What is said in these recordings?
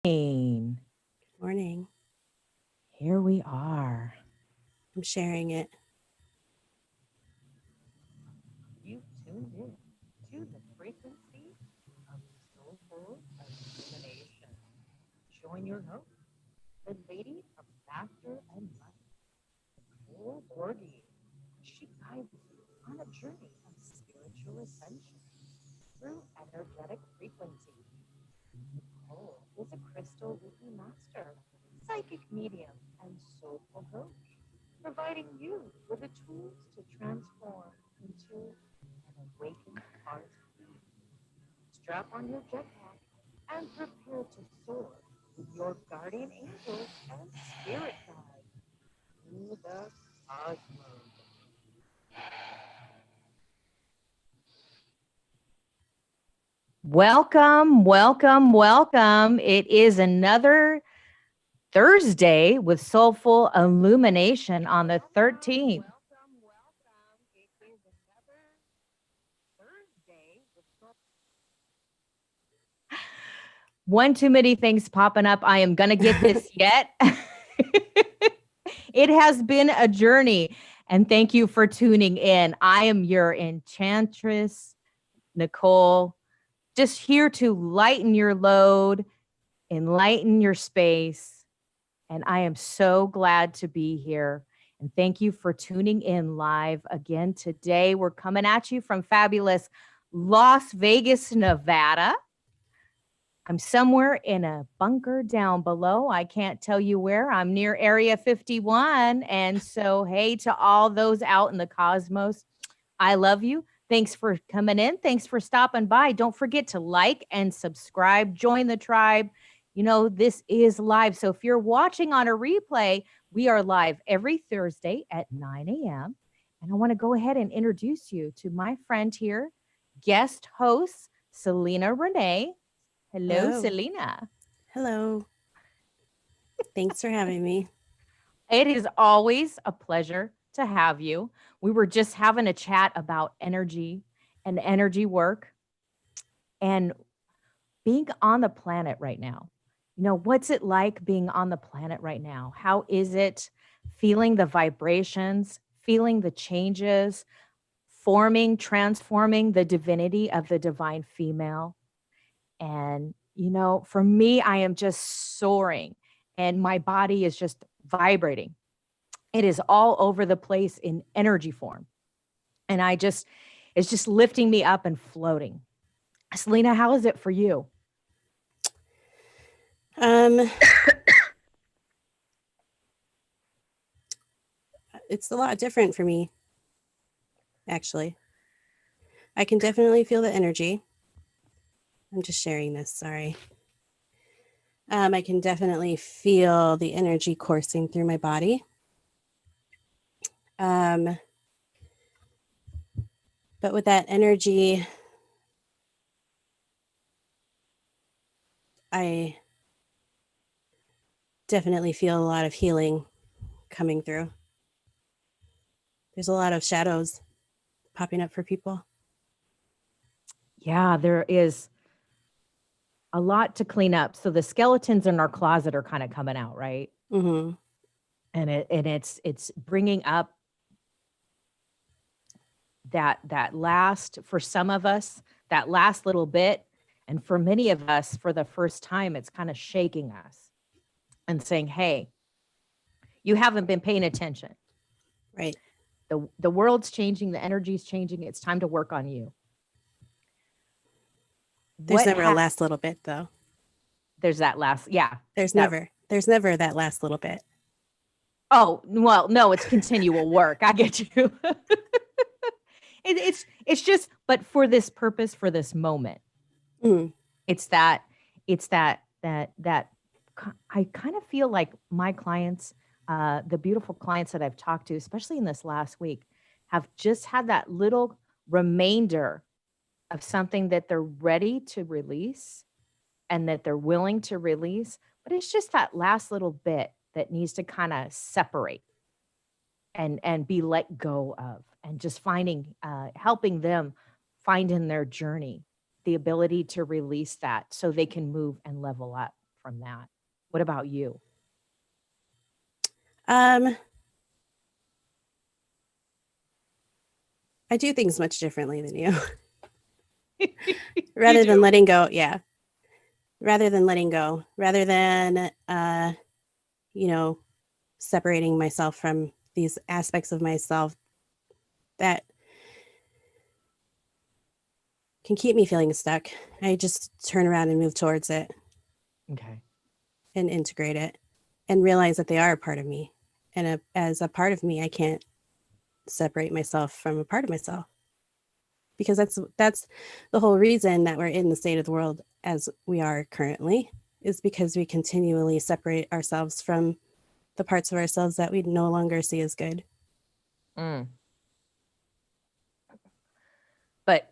Morning. Morning. Here we are. I'm sharing it. You tuned in to the frequency of soulful illumination. Join your host, the Lady of Laughter and Light, Nicole Borghi. She guides you on a journey of spiritual ascension through energetic frequency. Nicole is a crystal Reiki master, psychic medium, and soulful coach, providing you with the tools to transform into an awakened heart being. Strap on your jetpack and prepare to soar with your guardian angels and spirit guides through the cosmos. Welcome, welcome, welcome. It is another Thursday with Soulful Illumination on the 13th. Welcome. It is another Thursday with one too many things popping up. I am going to get this yet. It has been a journey, and thank you for tuning in. I am your enchantress, Nicole, just here to lighten your load, enlighten your space. And I am so glad to be here. And thank you for tuning in live again today. We're coming at you from fabulous Las Vegas, Nevada. I'm somewhere in a bunker down below. I can't tell you where. I'm near Area 51. And so, hey, to all those out in the cosmos, I love you. Thanks for coming in. Thanks for stopping by. Don't forget to like and subscribe. Join the tribe. You know, this is live. So if you're watching on a replay, we are live every Thursday at 9 a.m. And I want to go ahead and introduce you to my friend here, guest host, Selena Renee. Hello, Selena. Hello. Thanks for having me. It is always a pleasure to have you. We were just having a chat about energy and energy work and being on the planet right now. You know, what's it like being on the planet right now? How is it feeling the vibrations, feeling the changes, forming, transforming the divinity of the divine female? And, you know, for me, I am just soaring and my body is just vibrating. It is all over the place in energy form. And it's just lifting me up and floating. Selena, how is it for you? It's a lot different for me, actually. I can definitely feel the energy. I'm just sharing this, sorry. I can definitely feel the energy coursing through my body. But with that energy, I definitely feel a lot of healing coming through. There's a lot of shadows popping up for people. Yeah, there is a lot to clean up. So the skeletons in our closet are kind of coming out, right? Mm-hmm. And it's bringing up that last, for some of us, that last little bit, and for many of us, for the first time, it's kind of shaking us and saying, "Hey, you haven't been paying attention." Right. The world's changing, the energy's changing. It's time to work on you. There's never a last little bit, though. There's that last, yeah. There's never that last little bit. Oh, well, no, it's continual work. I get you. It's just, but for this purpose, for this moment, it's that I kind of feel like my clients, the beautiful clients that I've talked to, especially in this last week, have just had that little remainder of something that they're ready to release and that they're willing to release. But it's just that last little bit that needs to kind of separate and be let go of, and just finding, helping them find in their journey the ability to release that so they can move and level up. from that? What about you? I do things much differently than you. Rather than letting go, yeah. Rather than letting go, rather than separating myself from these aspects of myself that can keep me feeling stuck, I just turn around and move towards it. Okay. And integrate it and realize that they are a part of me. And as a part of me, I can't separate myself from a part of myself, because that's the whole reason that we're in the state of the world as we are currently, is because we continually separate ourselves from the parts of ourselves that we no longer see as good. But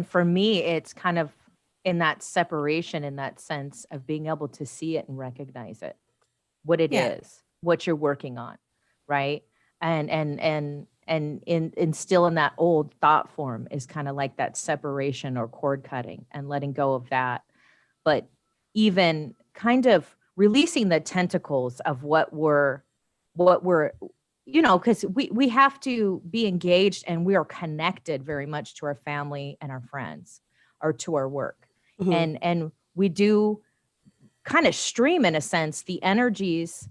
for me, it's kind of in that separation, in that sense of being able to see it and recognize it, what it is, what you're working on, right? And still in that old thought form is kind of like that separation or cord cutting and letting go of that. But even kind of releasing the tentacles of what we're because we have to be engaged, and we are connected very much to our family and our friends, or to our work. Mm-hmm. And we do kind of stream, in a sense, the energies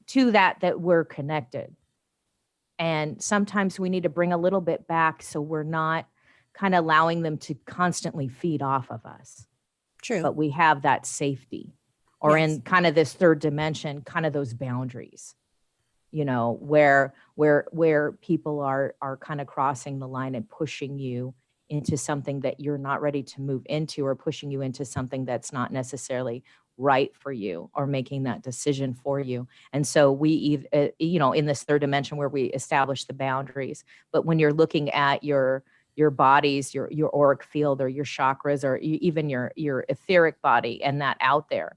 to that we're connected. And sometimes we need to bring a little bit back, so we're not kind of allowing them to constantly feed off of us. True. But we have that safety, or in kind of this third dimension, kind of those boundaries, where people are kind of crossing the line and pushing you into something that you're not ready to move into, or pushing you into something that's not necessarily right for you, or making that decision for you. And so we, in this third dimension where we establish the boundaries, but when you're looking at your bodies, your auric field, or your chakras, or even your etheric body, and that out there,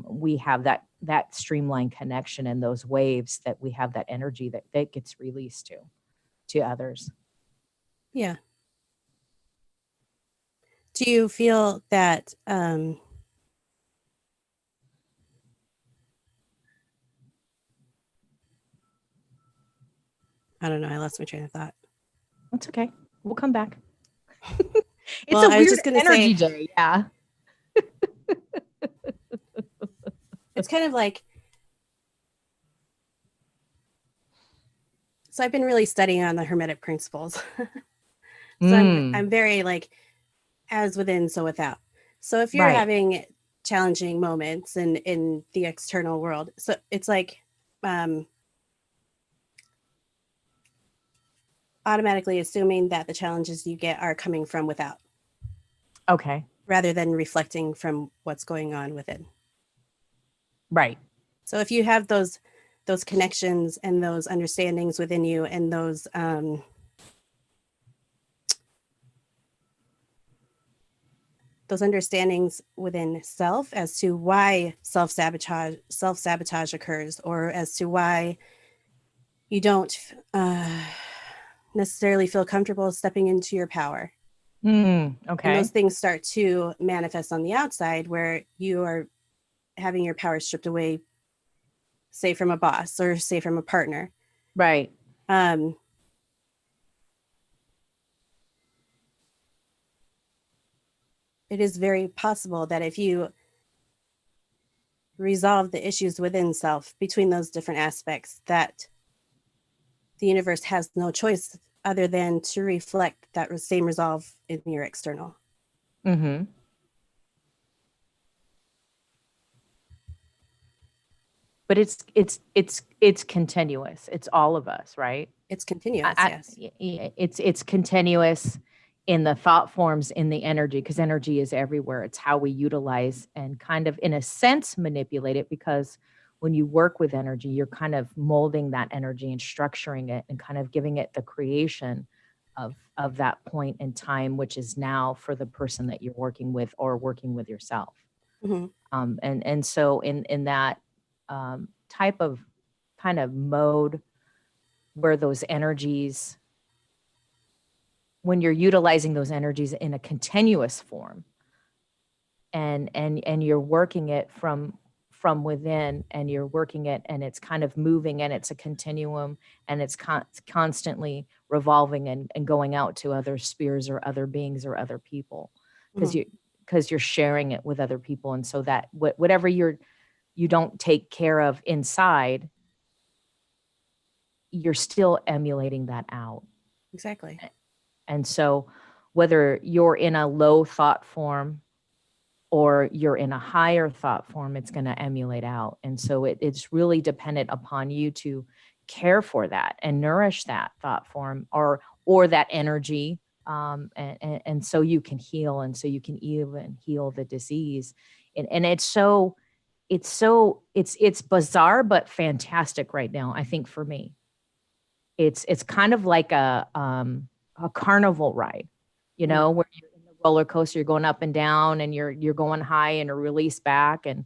we have that streamlined connection, and those waves, that we have that energy that gets released to others. Yeah. Do you feel that I don't know, I lost my train of thought. That's okay. We'll come back. It's a weird energy day. Yeah. It's kind of like, so I've been really studying on the Hermetic principles. So I'm very like, as within, so without. So if you're having challenging moments in the external world, so it's like automatically assuming that the challenges you get are coming from without. Okay. Rather than reflecting from what's going on within. Right. So if you have those connections and those understandings within you, and those understandings within self as to why self-sabotage occurs, or as to why you don't necessarily feel comfortable stepping into your power. Okay. And those things start to manifest on the outside, where you are having your power stripped away, say from a boss, or say from a partner. Right. It is very possible that if you resolve the issues within self, between those different aspects, that the universe has no choice other than to reflect that same resolve in your external. Mm-hmm. But it's continuous. It's all of us, right? It's continuous, yes. It's continuous in the thought forms, in the energy, because energy is everywhere. It's how we utilize and kind of, in a sense, manipulate it, because when you work with energy, you're kind of molding that energy and structuring it, and kind of giving it the creation of that point in time, which is now for the person that you're working with, or working with yourself. Mm-hmm. And so in that type of kind of mode, where those energies, when you're utilizing those energies in a continuous form, and you're working it from within, and you're working it, and it's kind of moving, and it's a continuum, and it's constantly revolving and going out to other spheres or other beings or other people, because you're sharing it with other people. And so that whatever you don't take care of inside, you're still emulating that out. Exactly. And so whether you're in a low thought form or you're in a higher thought form, it's going to emulate out. And so it's really dependent upon you to care for that and nourish that thought form or that energy. And so you can heal, and so you can even heal the disease. And it's bizarre, but fantastic right now. I think for me, it's kind of like a carnival ride, where you're in the roller coaster, you're going up and down, and you're going high and a release back, and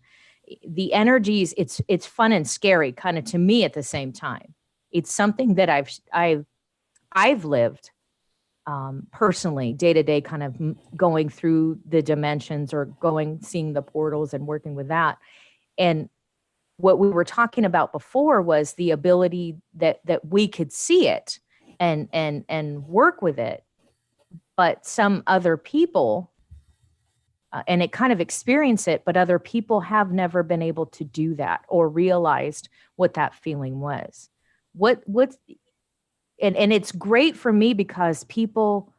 the energies. It's fun and scary, kind of, to me at the same time. It's something that I've lived personally, day to day, kind of going through the dimensions or seeing the portals and working with that. And what we were talking about before was the ability that we could see it and work with it, but some other people and it kind of experience it, but other people have never been able to do that or realized what that feeling was. And it's great for me because people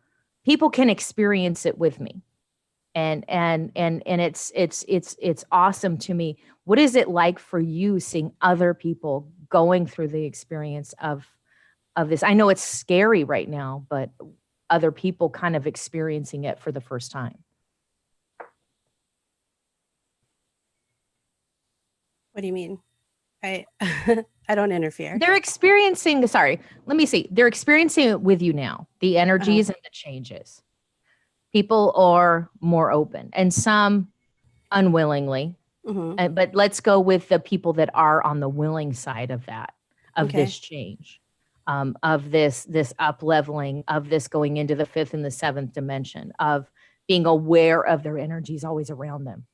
can experience it with me. And it's awesome to me. What is it like for you seeing other people going through the experience of this? I know it's scary right now, but other people kind of experiencing it for the first time. What do you mean? I I don't interfere. They're experiencing, they're experiencing it with you now, the energies and the changes. People are more open, and some unwillingly. But let's go with the people that are on the willing side of that, of this change, of this up leveling, of this going into the fifth and the seventh dimension, of being aware of their energies always around them.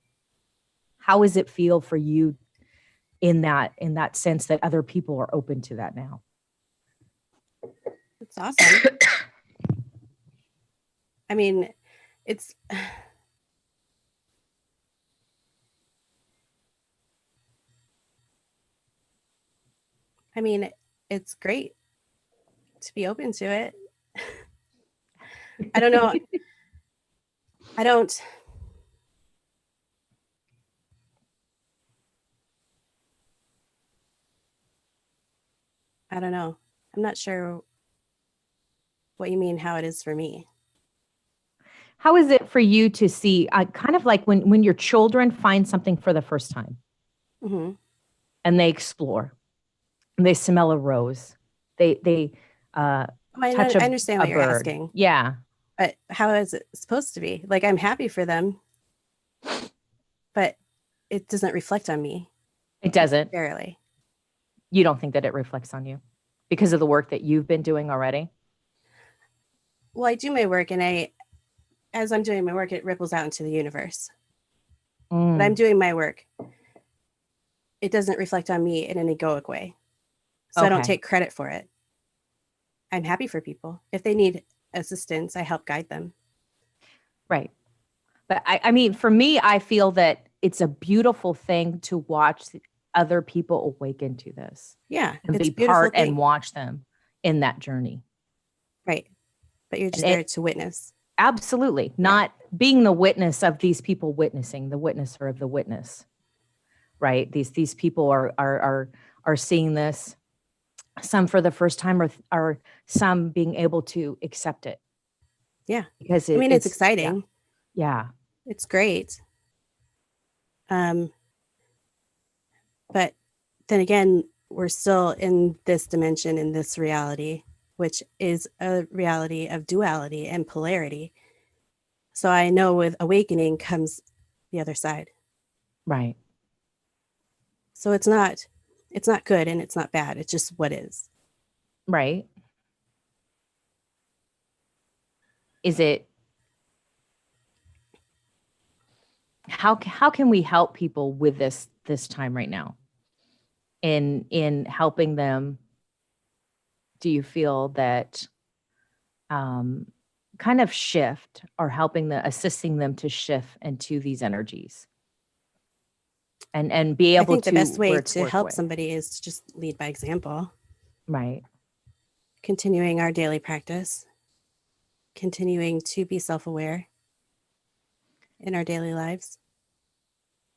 How does it feel for you in that sense that other people are open to that now? It's awesome. I mean, it's it's great to be open to it. I don't know. I don't know. I'm not sure what you mean, how it is for me. How is it for you to see, kind of like when your children find something for the first time and they explore, and they smell a rose, they touch I understand what you're asking. Yeah. But how is it supposed to be? Like, I'm happy for them, but it doesn't reflect on me. It doesn't? Barely. You don't think that it reflects on you because of the work that you've been doing already? Well, I do my work, and as I'm doing my work, it ripples out into the universe. But I'm doing my work. It doesn't reflect on me in an egoic way. So I don't take credit for it. I'm happy for people. If they need assistance, I help guide them. Right. But I mean, for me, I feel that it's a beautiful thing to watch other people awaken to this. Yeah. And be part and watch them in that journey. Right. But you're just there to witness. Absolutely. Not being the witness of these people witnessing, the witnesser of the witness. Right. These people are seeing this, some for the first time, or some being able to accept it. Yeah. Because it's exciting. Yeah. It's great. But then again, we're still in this dimension, in this reality, which is a reality of duality and polarity. So I know with awakening comes the other side. Right. So it's not good and it's not bad. It's just what is. Right. Is it how can we help people with this time right now in helping them? Do you feel that kind of shift, or assisting them to shift into these energies and be I able think the to best way where it's to work help with? somebody is to just lead by example, Right. continuing our daily practice, continuing to be self-aware in our daily lives.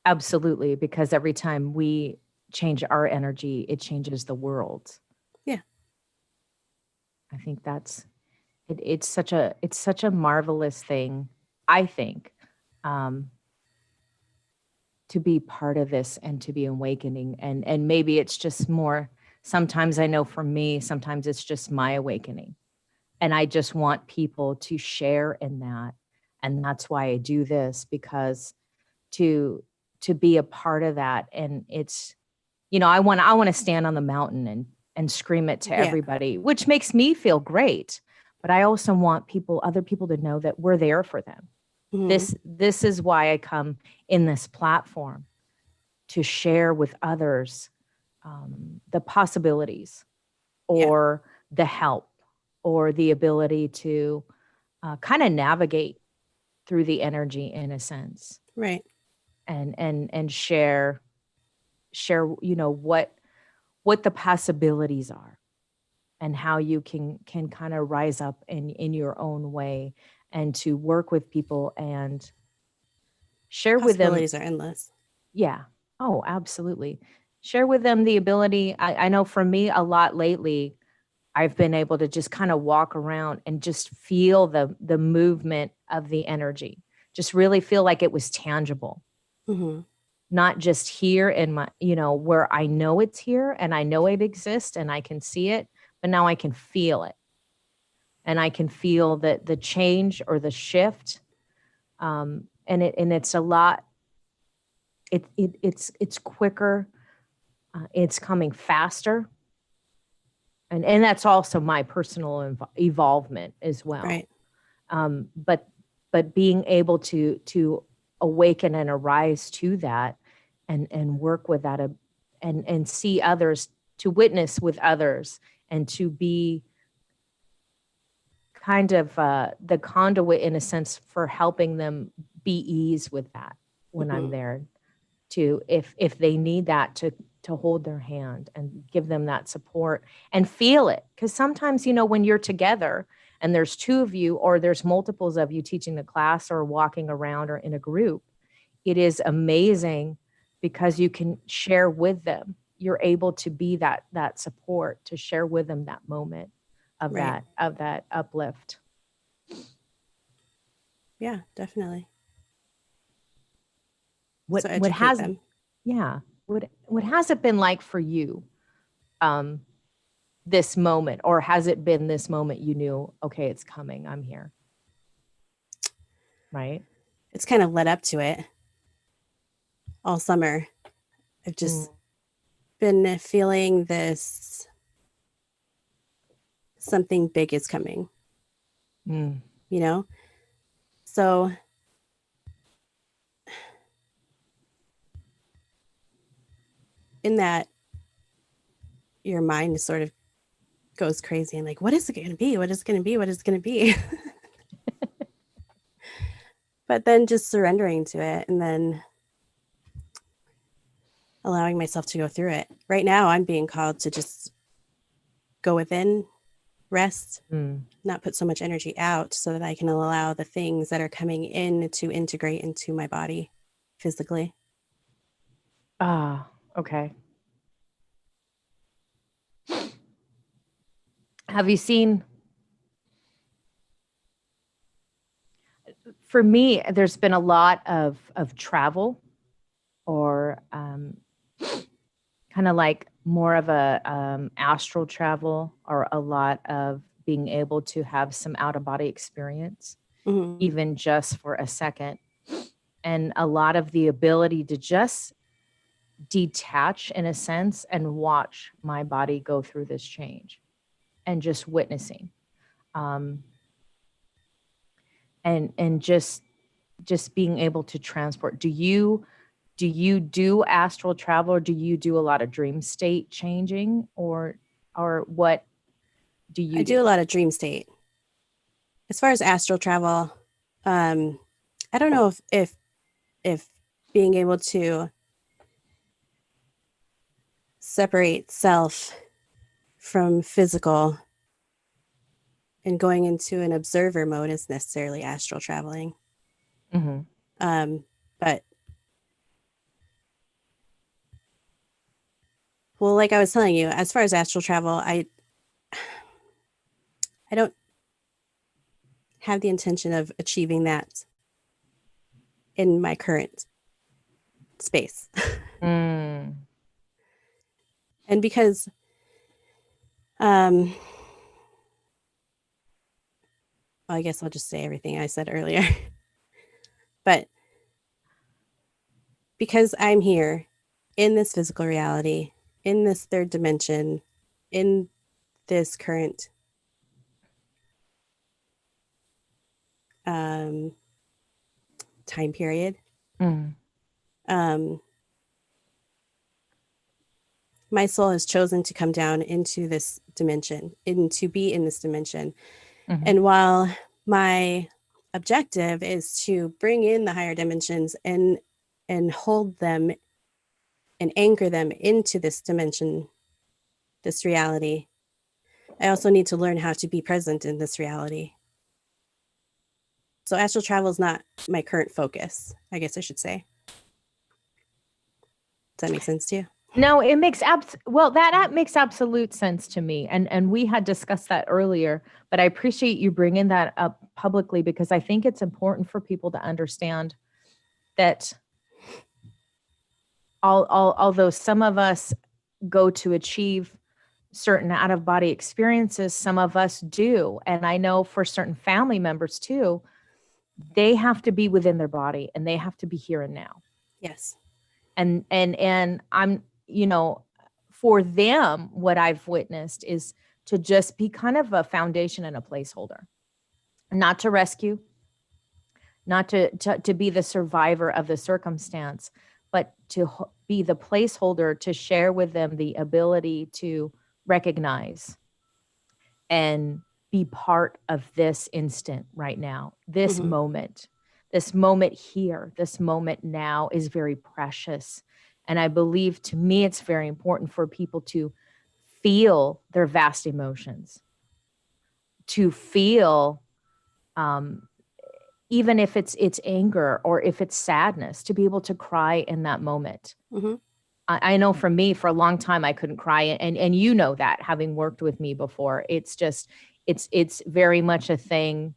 Absolutely, because every time we change our energy, it changes the world. Yeah. I think it's such a marvelous thing, I think, um, to be part of this and to be awakening. And maybe it's just more, sometimes I know for me, sometimes it's just my awakening. And I just want people to share in that. And that's why I do this, because to be a part of that. And it's, I want to stand on the mountain and scream it to Yeah. everybody, which makes me feel great. But I also want other people to know that we're there for them. Mhm. This is why I come in this platform, to share with others the possibilities, Yeah. or the help, or the ability to kind of navigate through the energy in a sense, Right. and share, what the possibilities are, and how you can kind of rise up in your own way, and to work with people and share with them. Possibilities are endless. Yeah. Oh, absolutely. Share with them the ability. I know for me, a lot lately, I've been able to just kind of walk around and just feel the movement of the energy. Just really feel like it was tangible, Mhm. not just here in my, where I know it's here and I know it exists and I can see it, but now I can feel it. And I can feel that the change or the shift. And it's a lot. It's quicker. It's coming faster. And that's also my personal evolvement as well. Right. But being able to awaken and arise to that, and work with that, and see others, to witness with others, and to be kind of the conduit in a sense for helping them be ease with that when I'm Mhm. there, to, if they need that, to hold their hand and give them that support and feel it. Because sometimes, when you're together and there's two of you, or there's multiples of you teaching the class or walking around or in a group, it is amazing, because you can share with them. You're able to be that support, to share with them that moment of Right. that uplift. Yeah, definitely. what So what educate has them. Yeah, what has it been like for you, um this moment? Or has it been this moment you knew, okay, it's coming, I'm here, right? It's kind of led up to it all summer. I've Mm, just been feeling this something big is coming, mm, you know? So in that, your mind sort of goes crazy and like, what is it going to be? What is it going to be? What is it going to be? But then just surrendering to it, and then allowing myself to go through it. Right now, I'm being called to just go within, rest, mm. not put so much energy out, so that I can allow the things that are coming in to integrate into my body physically. Ah, okay. Have you seen, for me, there's been a lot of travel, or kind of like more of a astral travel, or a lot of being able to have some out of body experience, Mm-hmm. even just for a second. And a lot of the ability to just detach in a sense and watch my body go through this change, and just witnessing, um, and just just being able to transport. Do you do astral travel, or do you do a lot of dream state changing, or what do you I do a lot of dream state. As far as astral travel, I don't know if being able to separate self from physical and going into an observer mode is necessarily astral traveling. But well, like I was telling you, as far as astral travel, I don't have the intention of achieving that in my current space. And because well, I guess I'll just say everything I said earlier. But because I'm here in this physical reality, in this third dimension, in this current time period, my soul has chosen to come down into this dimension, to be in this dimension. And while my objective is to bring in the higher dimensions and hold them and anchor them into this dimension, this reality, I also need to learn how to be present in this reality. So astral travel is not my current focus, I guess I should say. Does that make sense to you? No, it makes that makes absolute sense to me. And we had discussed that earlier, but I appreciate you bringing that up publicly, because I think it's important for people to understand that although some of us go to achieve certain out of body experiences, some of us do. And I know for certain family members too, they have to be within their body and they have to be here and now. Yes. And I'm, for them, what I've witnessed is to just be kind of a foundation and a placeholder, not to rescue, not to be the survivor of the circumstance, but to be the placeholder to share with them the ability to recognize and be part of this instant right now, this moment here, this moment now is very precious. And I believe, to me, it's very important for people to feel their vast emotions, to feel, even if it's anger or if it's sadness, to be able to cry in that moment. I know for me, for a long time, I couldn't cry. And you know that, having worked with me before, it's just, it's very much a thing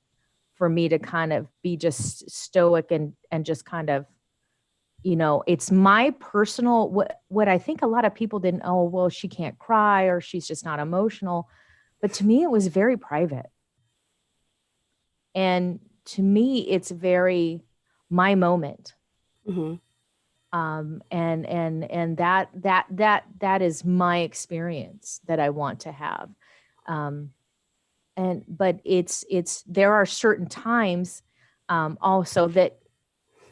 for me to kind of be just stoic and just kind of, it's my personal, what I think a lot of people didn't, oh, well, she can't cry or she's just not emotional. But to me, it was very private. And to me, it's very my moment. And that is my experience that I want to have. But there are certain times, also that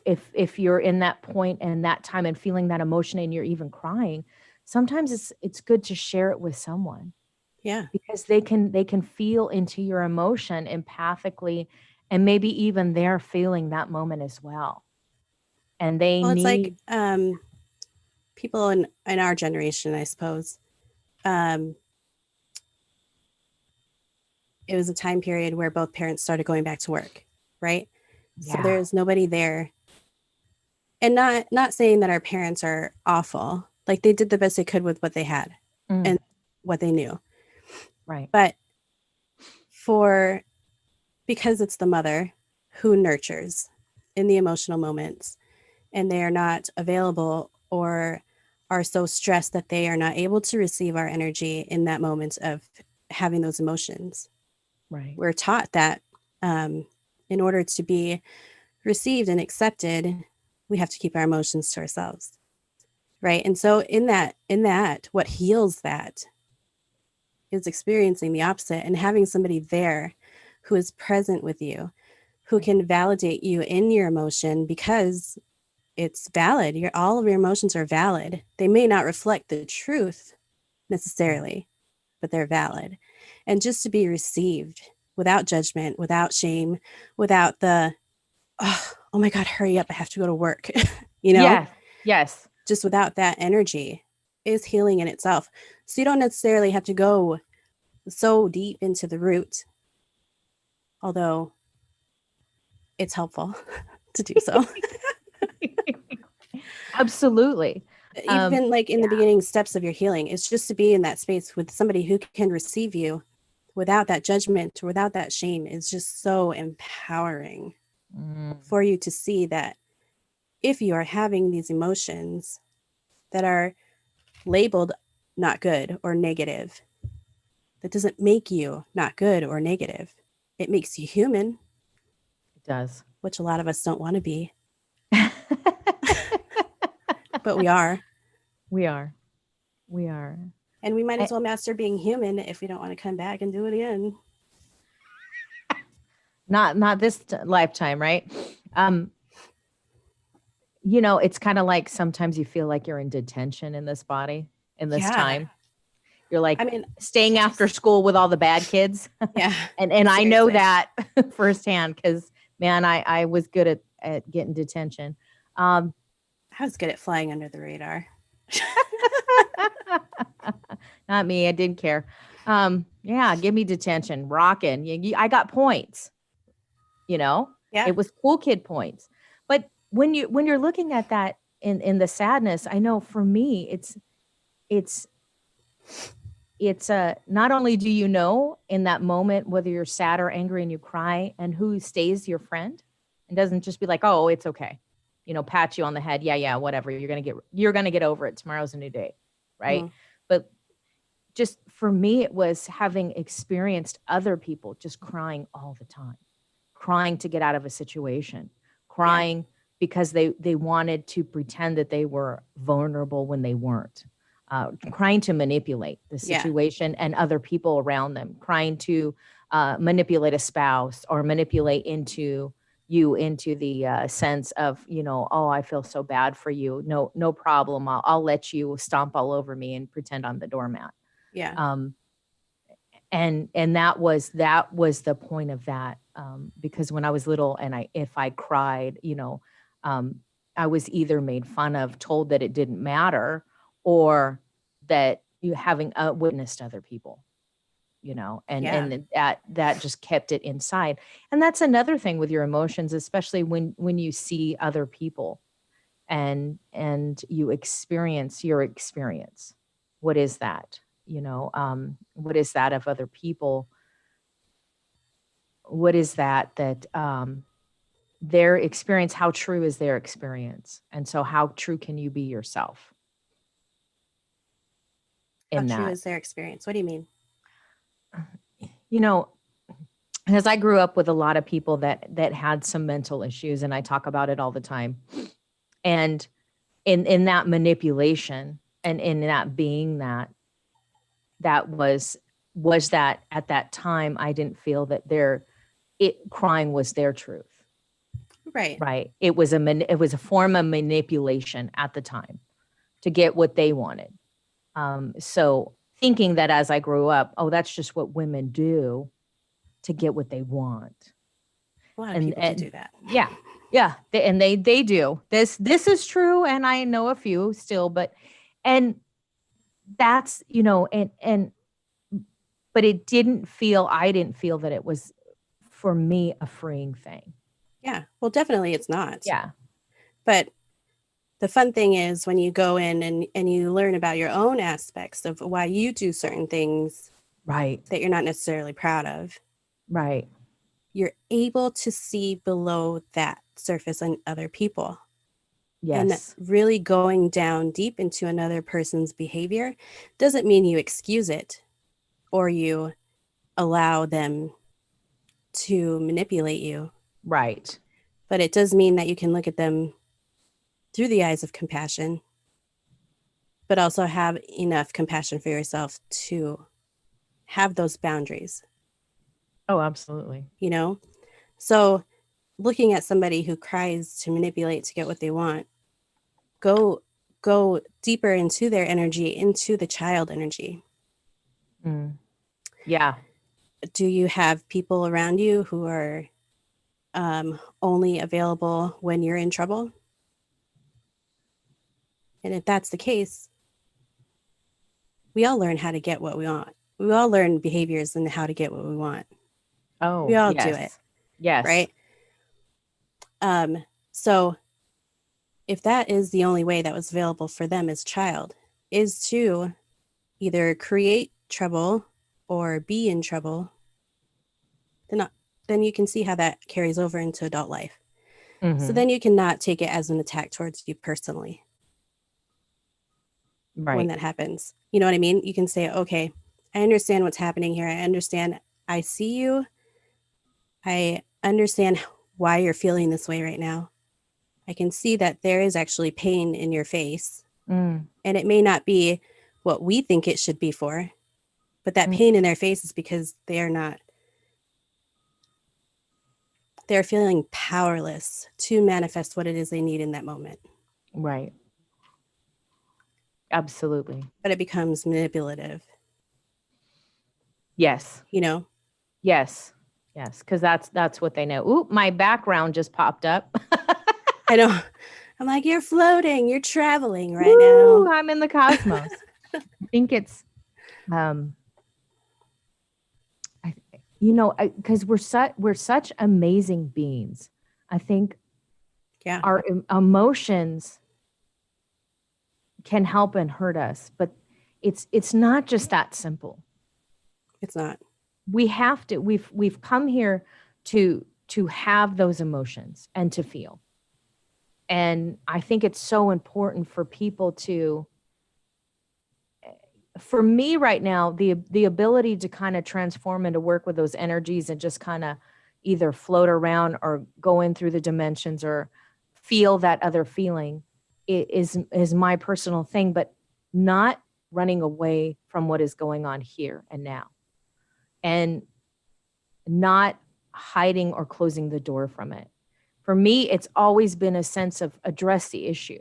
if you're in that point and that time and feeling that emotion and you're even crying, sometimes it's good to share it with someone. Yeah. Because they can feel into your emotion empathically, and maybe even they're feeling that moment as well. And it's like people in our generation, I suppose. It was a time period where both parents started going back to work, right? Yeah. So there's nobody there. And not saying that our parents are awful. Like, they did the best they could with what they had and what they knew. Right. But because it's the mother who nurtures in the emotional moments, and they are not available or are so stressed that they are not able to receive our energy in that moment of having those emotions. Right. We're taught that in order to be received and accepted, we have to keep our emotions to ourselves. Right. And so in that, what heals that is experiencing the opposite and having somebody there who is present with you, who can validate you in your emotion because it's valid. All of your emotions are valid. They may not reflect the truth necessarily, but they're valid. And just to be received without judgment, without shame, without the, oh my God, hurry up, I have to go to work, Yes. Yes. just without that energy is healing in itself. So you don't necessarily have to go so deep into the root, although it's helpful to do so. Absolutely. Even like in the beginning steps of your healing, it's just to be in that space with somebody who can receive you without that judgment, without that shame, is just so empowering for you to see that if you are having these emotions that are labeled not good or negative, that doesn't make you not good or negative. It makes you human. It does. Which a lot of us don't want to be. But we are. We are. We are. And we might as well master being human if we don't want to come back and do it again. Not this lifetime, right? It's kind of like sometimes you feel like you're in detention in this body, in this time. You're like, staying after school with all the bad kids. Yeah. and I know that firsthand because, man, I was good at getting detention. I was good at flying under the radar. Not me. I didn't care. Yeah, give me detention, rocking. I got points. Yeah, it was cool kid points. But when you're looking at that in the sadness, I know for me, it's not only do you know in that moment whether you're sad or angry and you cry and who stays your friend and doesn't just be like, oh, it's okay, pat you on the head, yeah, whatever, you're gonna get over it, tomorrow's a new day, right? But just for me, it was having experienced other people just crying all the time, crying to get out of a situation, crying because they wanted to pretend that they were vulnerable when they weren't. Trying to manipulate the situation and other people around them, trying to manipulate a spouse or manipulate into the sense of, oh, I feel so bad for you. No problem. I'll let you stomp all over me and pretend I'm the doormat. Yeah. And that was the point of that. Because when I was little and if I cried, I was either made fun of, told that it didn't matter, or that you having witnessed other people, and that just kept it inside. And that's another thing with your emotions, especially when you see other people and you experience your experience. What is that? What is that of other people? What is that their experience, how true is their experience? And so how true can you be yourself? How true is their experience? What do you mean? Because I grew up with a lot of people that had some mental issues, and I talk about it all the time. And in that manipulation and in that being that was that at that time, I didn't feel that crying was their truth. Right. It was a form of manipulation at the time to get what they wanted. So thinking that as I grew up, oh, that's just what women do to get what they want. A lot of people do that. Yeah. Yeah. They do. This is true. And I know a few still, but that's, but I didn't feel that it was for me a freeing thing. Yeah. Well, definitely it's not. Yeah. But the fun thing is when you go in and you learn about your own aspects of why you do certain things that you're not necessarily proud of. Right. You're able to see below that surface on other people. Yes. And really going down deep into another person's behavior doesn't mean you excuse it or you allow them to manipulate you. Right. But it does mean that you can look at them through the eyes of compassion, but also have enough compassion for yourself to have those boundaries. Oh, absolutely. So looking at somebody who cries to manipulate to get what they want, go deeper into their energy, into the child energy. Yeah. Do you have people around you who are only available when you're in trouble? And if that's the case, we all learn how to get what we want. We all learn behaviors and how to get what we want. Oh, We all yes. do it. Yes. Right? So if that is the only way that was available for them as a child, is to either create trouble or be in trouble, then you can see how that carries over into adult life. So then you cannot take it as an attack towards you personally. Right. When that happens. You know what I mean? You can say, okay, I understand what's happening here. I understand. I see you. I understand why you're feeling this way right now. I can see that there is actually pain in your face. And it may not be what we think it should be for, but that pain in their face is because they're feeling powerless to manifest what it is they need in that moment. Right. Absolutely. But it becomes manipulative. Yes. You know? Yes. Yes. Because that's what they know. Ooh, my background just popped up. I know. I'm like, you're floating, you're traveling right Woo, now. I'm in the cosmos. I think it's, because we're such amazing beings. I think our emotions can help and hurt us, but it's not just that simple. It's not. We have to. We've come here to have those emotions and to feel. And I think it's so important for people to, for me right now, the ability to kind of transform and to work with those energies and just kind of either float around or go in through the dimensions or feel that other feeling is my personal thing, but not running away from what is going on here and now, and not hiding or closing the door from it. For me, it's always been a sense of address the issue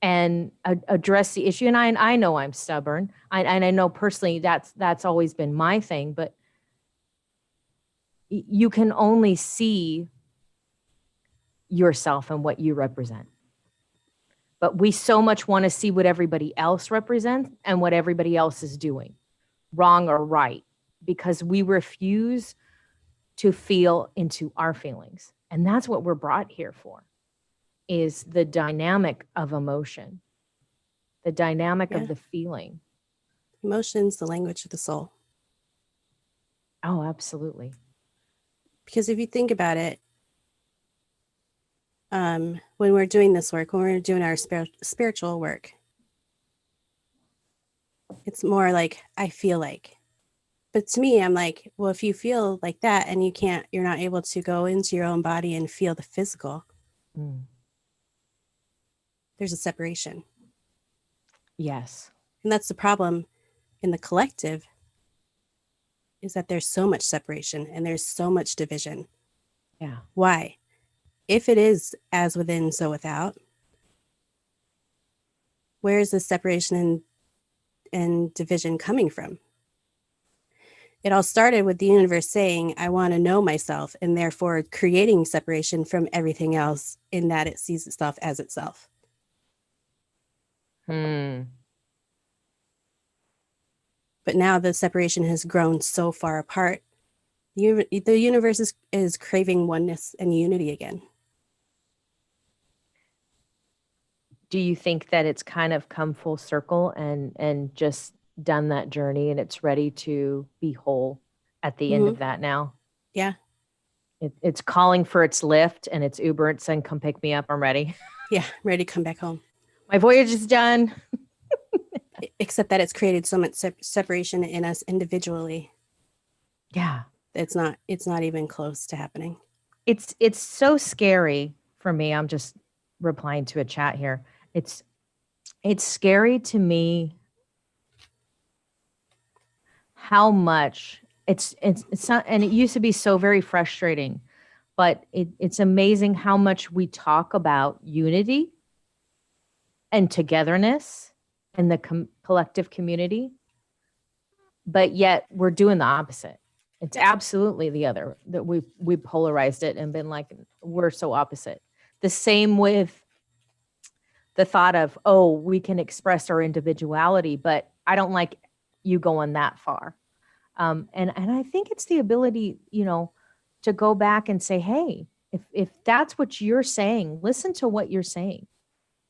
and address the issue. And I know I'm stubborn. And I know personally that's always been my thing, but you can only see yourself and what you represent. But we so much want to see what everybody else represents and what everybody else is doing, wrong or right, because we refuse to feel into our feelings. And that's what we're brought here for, is the dynamic of emotion, the dynamic of the feeling. Emotion's the language of the soul. Oh, absolutely. Because if you think about it, when we're doing this work, when we're doing our spiritual work, it's more like, I feel like. But to me, I'm like, well, if you feel like that and you're not able to go into your own body and feel the physical, there's a separation. Yes. And that's the problem in the collective, is that there's so much separation and there's so much division. Yeah. Why? If it is as within, so without, where is the separation and division coming from? It all started with the universe saying, I want to know myself, and therefore creating separation from everything else in that it sees itself as itself. But now the separation has grown so far apart. The universe is craving oneness and unity again. Do you think that it's kind of come full circle and just done that journey and it's ready to be whole at the end of that now? Yeah. It's calling for its lift and its Uber. It's saying, come pick me up. I'm ready. Yeah. I'm ready to come back home. My voyage is done. Except that it's created so much separation in us individually. Yeah. It's not even close to happening. It's so scary for me. I'm just replying to a chat here. It's scary to me how much it's not, and it used to be so very frustrating, But it's amazing how much we talk about unity and togetherness and the collective community, but yet we're doing the opposite. It's absolutely the other, that we polarized it and been like, we're so opposite. The same with the thought of, oh, we can express our individuality, but I don't like you going that far. And I think it's the ability, to go back and say, hey, if that's what you're saying, listen to what you're saying,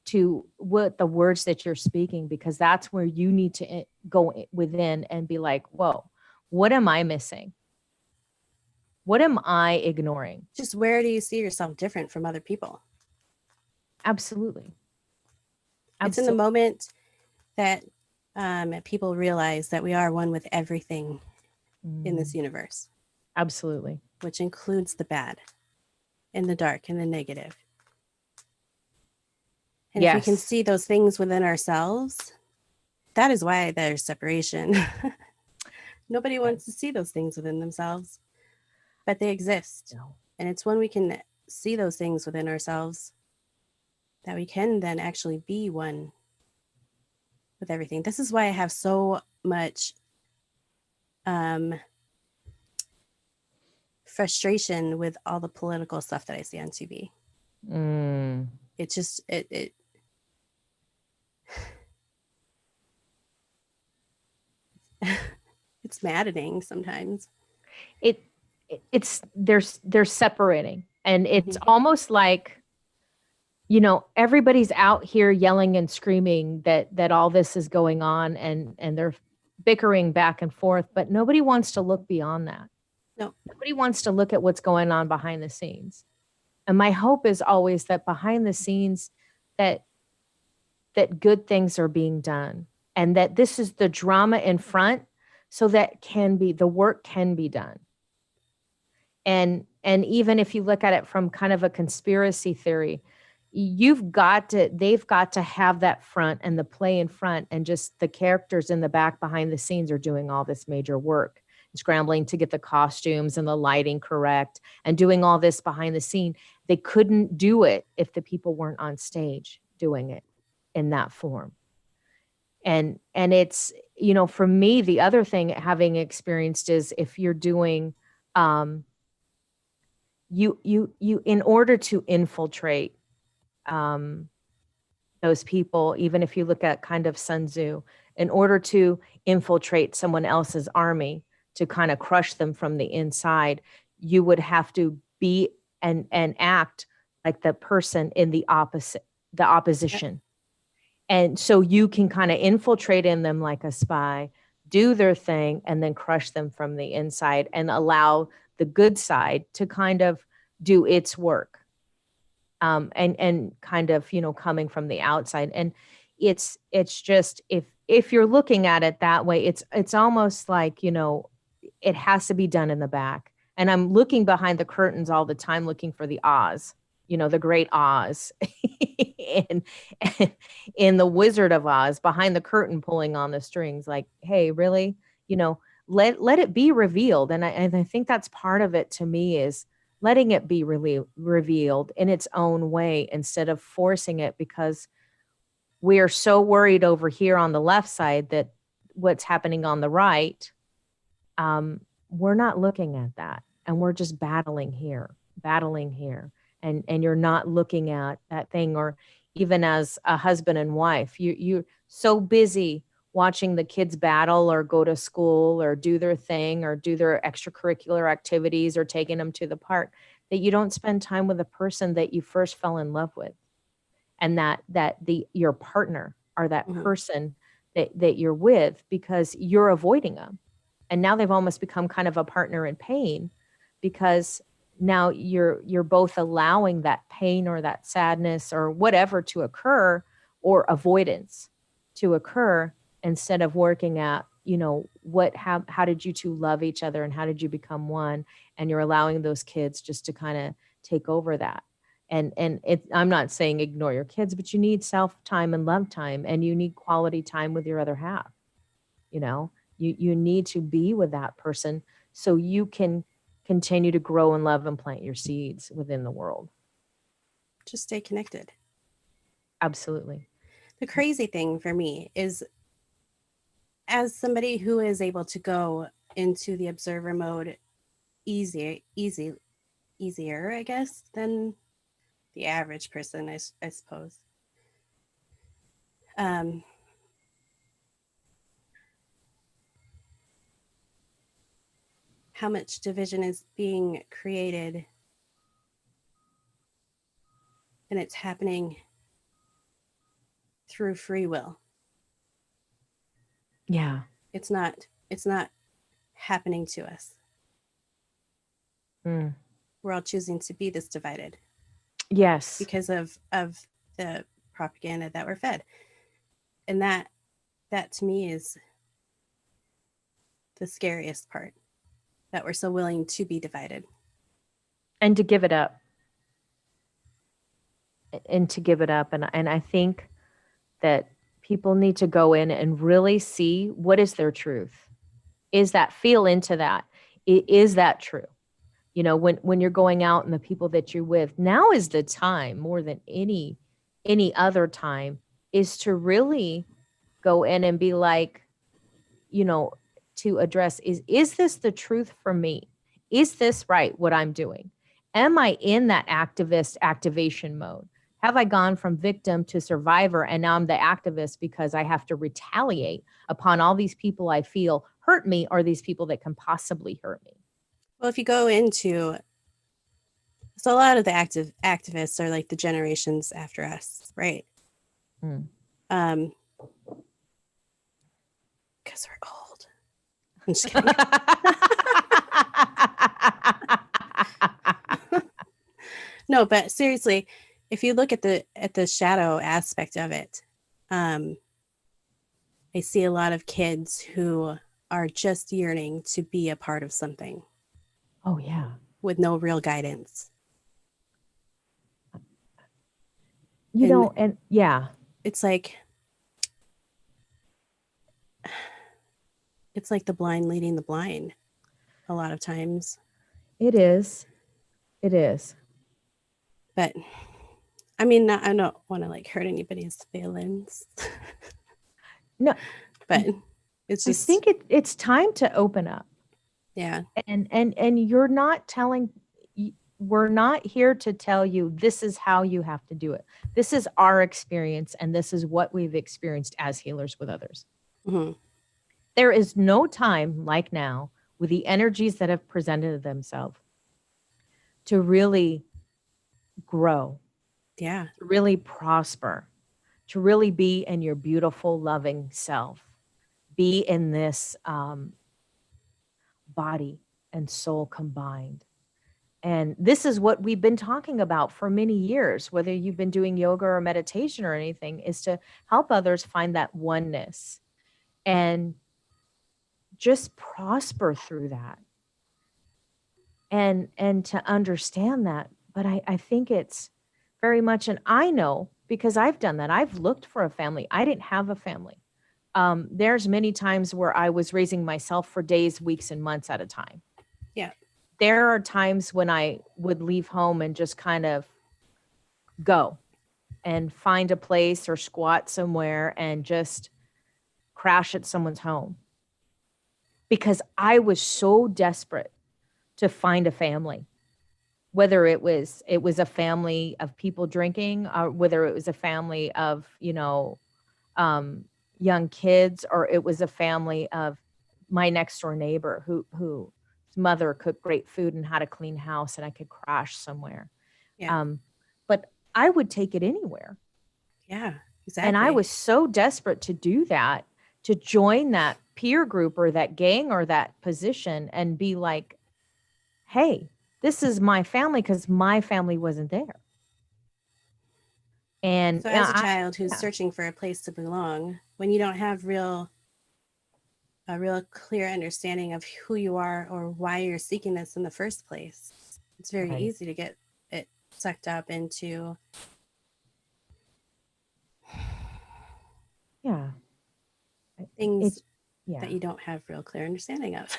to what the words that you're speaking, because that's where you need to go within and be like, whoa, what am I missing? What am I ignoring? Just where do you see yourself different from other people? Absolutely. It's in the moment that people realize that we are one with everything in this universe. Absolutely. Which includes the bad and the dark and the negative. And if we can see those things within ourselves, that is why there's separation. Nobody wants to see those things within themselves, but they exist. No. And it's when we can see those things within ourselves that we can then actually be one with everything. This is why I have so much frustration with all the political stuff that I see on TV. It just, it's maddening sometimes. They're separating, and it's almost like, everybody's out here yelling and screaming that all this is going on, and they're bickering back and forth, but nobody wants to look beyond that. No. Nobody wants to look at what's going on behind the scenes. And my hope is always that behind the scenes, that good things are being done, and that this is the drama in front, so that the work can be done. And even if you look at it from kind of a conspiracy theory, they've got to have that front and the play in front, and just the characters in the back behind the scenes are doing all this major work, scrambling to get the costumes and the lighting correct, and doing all this behind the scene. They couldn't do it if the people weren't on stage doing it in that form. And it's, for me, the other thing, having experienced, is if you're doing, you in order to infiltrate those people, even if you look at kind of Sun Tzu, in order to infiltrate someone else's army, to kind of crush them from the inside, you would have to be and act like the person in the opposition. And so you can kind of infiltrate in them like a spy, do their thing, and then crush them from the inside, and allow the good side to kind of do its work. And kind of, coming from the outside. And it's just, if you're looking at it that way, it's almost like, it has to be done in the back. And I'm looking behind the curtains all the time, looking for the Oz, the great Oz in the Wizard of Oz, behind the curtain, pulling on the strings, like, hey, really, let it be revealed. And I think that's part of it, to me, is letting it be really revealed in its own way, instead of forcing it, because we are so worried over here on the left side that what's happening on the right, we're not looking at that, and we're just battling here. And you're not looking at that thing. Or even as a husband and wife, you're so busy watching the kids battle, or go to school, or do their thing, or do their extracurricular activities, or taking them to the park, that you don't spend time with the person that you first fell in love with, and that your partner, or that person that you're with, because you're avoiding them. And now they've almost become kind of a partner in pain, because now you're both allowing that pain, or that sadness, or whatever to occur, or avoidance to occur, instead of working at, how did you two love each other, and how did you become one? And you're allowing those kids just to kind of take over that. And I'm not saying ignore your kids, but you need self time and love time, and you need quality time with your other half. You need to be with that person, so you can continue to grow and love and plant your seeds within the world. Just stay connected. Absolutely. The crazy thing for me is, as somebody who is able to go into the observer mode easier, I guess, than the average person, I suppose. How much division is being created, and it's happening through free will. Yeah. It's not happening to us. Mm. We're all choosing to be this divided. Yes. Because of the propaganda that we're fed. And that to me is the scariest part, that we're so willing to be divided. And to give it up. And to give it up. And I think that people need to go in and really see what is their truth. Is that, feel into that? Is that true? You know, when you're going out and the people that you're with, now is the time more than any other time, is to really go in and be like, you know, to address, is this the truth for me? Is this right, what I'm doing? Am I in that activation mode? Have I gone from victim to survivor, and now I'm the activist because I have to retaliate upon all these people I feel hurt me, or these people that can possibly hurt me? Well, if you go into, so a lot of the activists are like the generations after us, right? Mm. Because we're old. I'm just kidding. No, but seriously, if you look at the shadow aspect of it, I see a lot of kids who are just yearning to be a part of something. Oh, yeah. With no real guidance. You know, and yeah. It's like the blind leading the blind a lot of times. It is. It is. But I mean, I don't want to like hurt anybody's feelings. No. But it's just, I think it's time to open up. Yeah. And you're not telling, we're not here to tell you this is how you have to do it. This is our experience, and this is what we've experienced as healers with others. Mm-hmm. There is no time like now, with the energies that have presented themselves, to really grow. Yeah. To really prosper, to really be in your beautiful, loving self, be in this body and soul combined. And this is what we've been talking about for many years, whether you've been doing yoga or meditation or anything, is to help others find that oneness and just prosper through that. And to understand that. But I think it's very much, and I know because I've done that. I've looked for a family. I didn't have a family. There's many times where I was raising myself for days, weeks, and months at a time. Yeah. There are times when I would leave home and just kind of go and find a place or squat somewhere and just crash at someone's home, because I was so desperate to find a family, whether it was a family of people drinking, or whether it was a family of, young kids, or it was a family of my next door neighbor whose mother cooked great food and had a clean house, and I could crash somewhere. Yeah. But I would take it anywhere. Yeah, exactly. And I was so desperate to do that, to join that peer group or that gang or that position and be like, hey, this is my family, because my family wasn't there. And so as a child who's searching for a place to belong, when you don't have a real clear understanding of who you are or why you're seeking this in the first place, it's very easy to get it sucked up into things that you don't have real clear understanding of.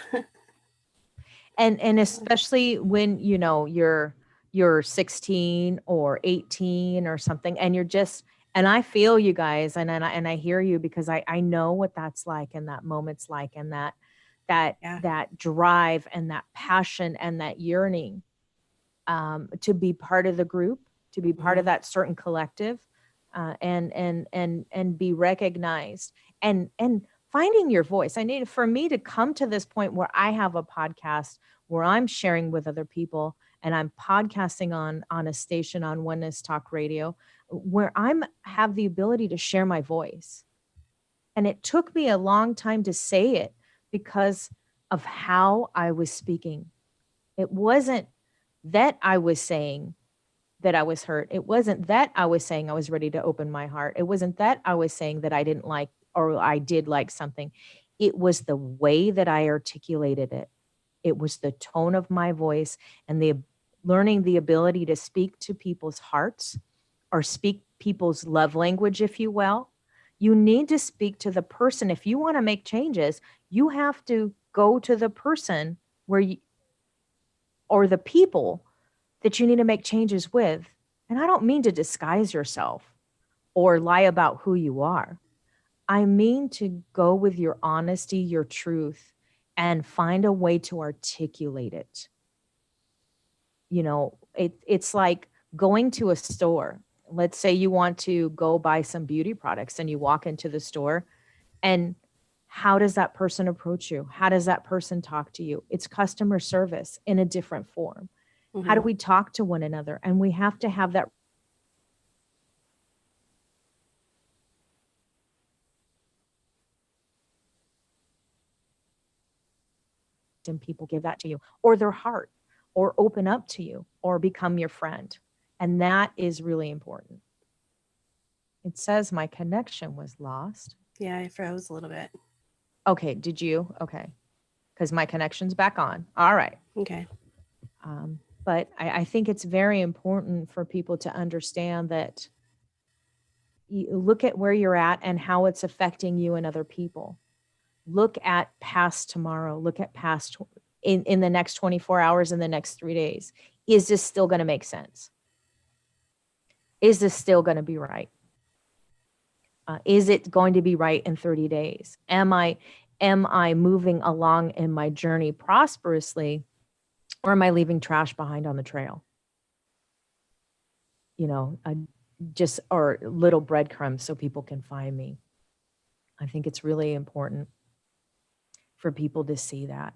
And especially when, you know, you're 16 or 18 or something, and you're just, and I feel you guys, and I hear you, because I know what that's like, and that moment's like, and Yeah. that drive and that passion and that yearning, to be part of the group, to be part of Mhm. that certain collective, and be recognized, and finding your voice. I need, for me to come to this point where I have a podcast where I'm sharing with other people, and I'm podcasting on a station on Oneness Talk Radio, where I'm have the ability to share my voice. And it took me a long time to say it because of how I was speaking. It wasn't that I was saying that I was hurt. It wasn't that I was saying I was ready to open my heart. It wasn't that I was saying that I didn't like, or I did like something. It was the way that I articulated it. It was the tone of my voice, and the learning the ability to speak to people's hearts, or speak people's love language, if you will. You need to speak to the person. If you want to make changes, you have to go to the person where you, or the people that you need to make changes with. And I don't mean to disguise yourself or lie about who you are. I mean to go with your honesty, your truth, and find a way to articulate it. You know, it's like going to a store. Let's say you want to go buy some beauty products, and you walk into the store, and how does that person approach you? How does that person talk to you? It's customer service in a different form. How do Mhm. we talk to one another? And we have to have that, and people give that to you, or their heart, or open up to you, or become your friend. And that is really important. It says my connection was lost. Yeah, I froze a little bit. Okay, did you? Okay, because my connection's back on. All right. Okay. But I think it's very important for people to understand that you look at where you're at and how it's affecting you and other people. Look at past tomorrow. Look at past in the next 24 hours, in the next 3 days. Is this still going to make sense? Is this still going to be right? Is it going to be right in 30 days? Am I moving along in my journey prosperously, or am I leaving trash behind on the trail? You know, just, or little breadcrumbs so people can find me. I think it's really important for people to see that.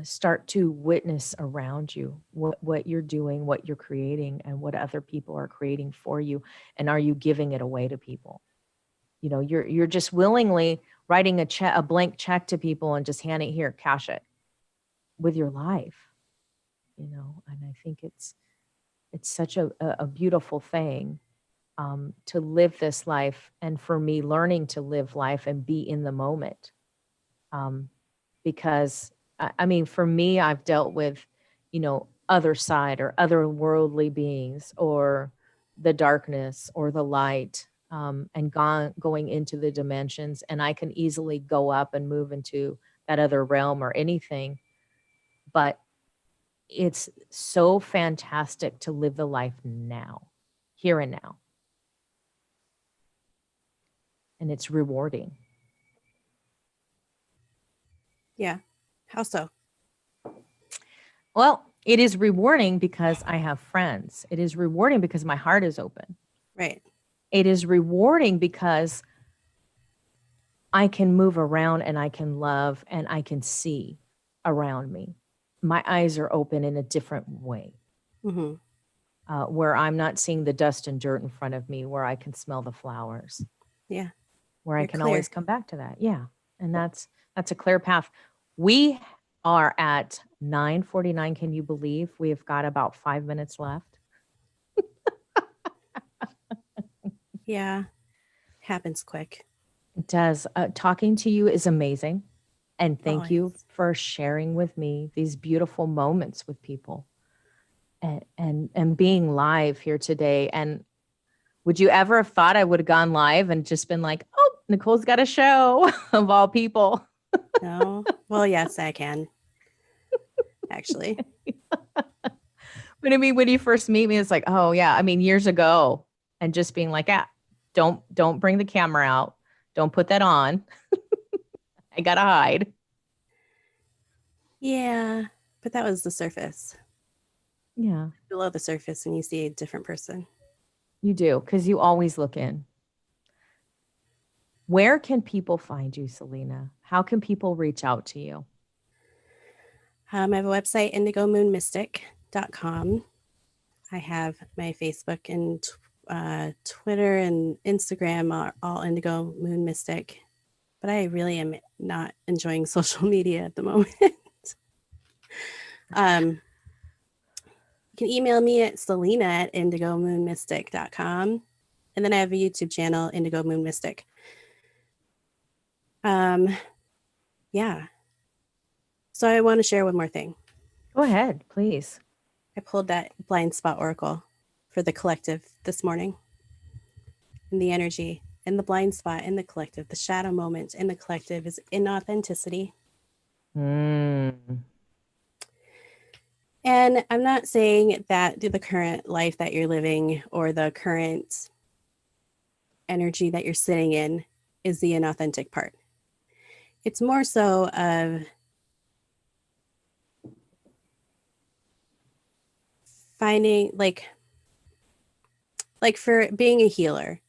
Start to witness around you what you're doing, what you're creating, and what other people are creating for you. And are you giving it away to people? You know, you're just willingly writing a blank check to people and just hand it, here, cash it, with your life. You know, and I think it's such a beautiful thing, to live this life, and for me, learning to live life and be in the moment. Because I mean, for me, I've dealt with, you know, other side, or other worldly beings, or the darkness or the light, and going into the dimensions, and I can easily go up and move into that other realm or anything. But it's so fantastic to live the life now, here and now, and it's rewarding. Yeah. How so? Well, it is rewarding because I have friends. It is rewarding because my heart is open. Right. It is rewarding because I can move around, and I can love, and I can see around me. My eyes are open in a different way, Mhm. where I'm not seeing the dust and dirt in front of me, where I can smell the flowers, Yeah. where I You're can always clear. come back to that. Yeah. And that's a clear path. We are at 9:49. Can you believe we've got about 5 minutes left? Yeah. Happens quick. It does. Talking to you is amazing. And thank you Always. for sharing with me these beautiful moments with people, and being live here today. And would you ever have thought I would have gone live and just been like, oh, Nicole's got a show of all people? No. Well, yes, I can. actually. But I mean, when you first meet me, it's like, oh yeah. I mean, years ago, and just being like, ah, don't bring the camera out. Don't put that on. I gotta hide. Yeah, but that was the surface. Yeah, Below the surface, and you see a different person. you do, because you always look in. Where can people find you, Selena? How can people reach out to you? I have a website, indigomoonmystic.com. I have my Facebook and Twitter and Instagram are all Indigo Moon Mystic, but I really am not enjoying social media at the moment. You can email me at selena@indigomoonmystic.com. And then I have a YouTube channel, Indigo Moon Mystic. Yeah. So I want to share one more thing. Go ahead, please. I pulled that blind spot oracle for the collective this morning. And the energy and the blind spot in the collective, the shadow moment in the collective is inauthenticity. Mm. And I'm not saying that the current life that you're living or the current energy that you're sitting in is the inauthentic part. It's more so of finding like for being a healer,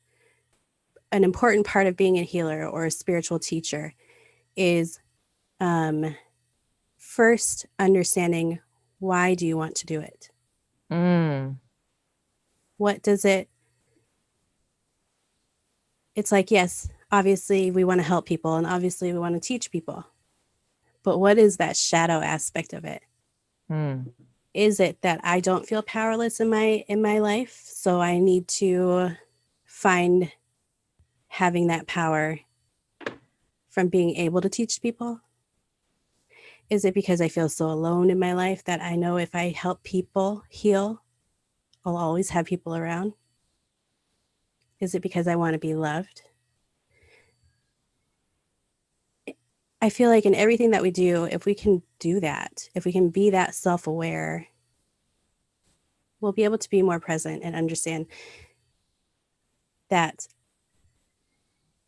an important part of being a healer or a spiritual teacher is first understanding, why do you want to do it? Mm. What does it? It's like, yes, obviously we want to help people and obviously we want to teach people. But what is that shadow aspect of it? Mm. Is it that I don't feel powerless in my life, so I need to find having that power from being able to teach people? Is it because I feel so alone in my life that I know if I help people heal, I'll always have people around? Is it because I want to be loved? I feel like in everything that we do, if we can do that, if we can be that self-aware, we'll be able to be more present and understand that,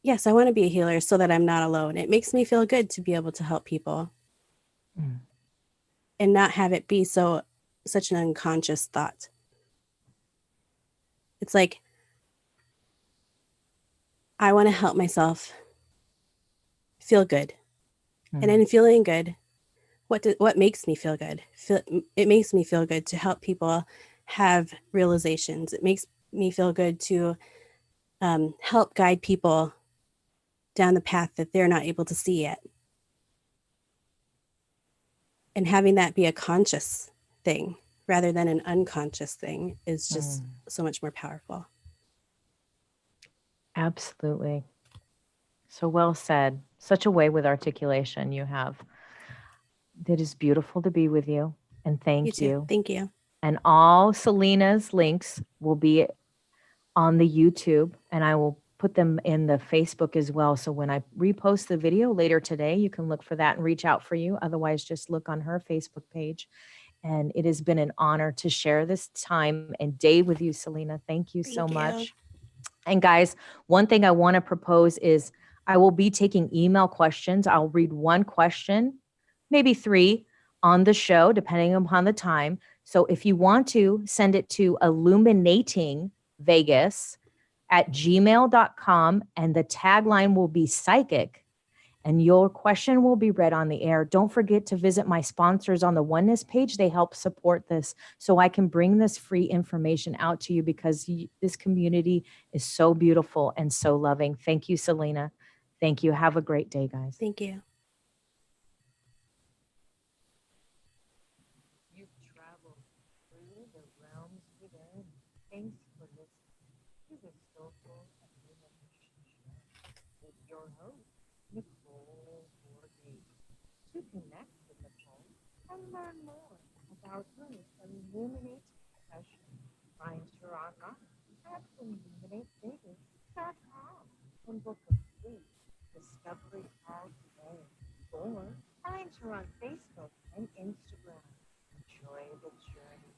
yes, I want to be a healer so that I'm not alone. It makes me feel good to be able to help people and not have it be such an unconscious thought. It's like, I want to help myself feel good. And in feeling good, what makes me feel good? It makes me feel good to help people have realizations. It makes me feel good to help guide people down the path that they're not able to see yet. And having that be a conscious thing rather than an unconscious thing is just so much more powerful. Absolutely. So well said. Such a way with articulation you have. It is beautiful to be with you. And thank You too. you. Thank you. And all Selena's links will be on the YouTube, and I will put them in the Facebook as well. So when I repost the video later today, you can look for that and reach out for you. Otherwise, just look on her Facebook page. And it has been an honor to share this time and day with you, Selena. Thank you so much. And guys, one thing I want to propose is I will be taking email questions. I'll read one question, maybe three on the show, depending upon the time. So if you want to send it to illuminatingvegas@gmail.com, and the tagline will be psychic, and your question will be read on the air. Don't forget to visit my sponsors on the Oneness page. They help support this so I can bring this free information out to you, because this community is so beautiful and so loving. Thank you, Selena. Thank you. Have a great day, guys. Thank you. You've traveled through the realms within. Thanks for listening to the Soulful Illumination Show with your host, Nicole Borghi. To connect with Nicole and learn more about her illuminates profession, find her online at illuminatevegas.com and book a free discovery call today. Or find her on Facebook and Instagram enjoy the journey.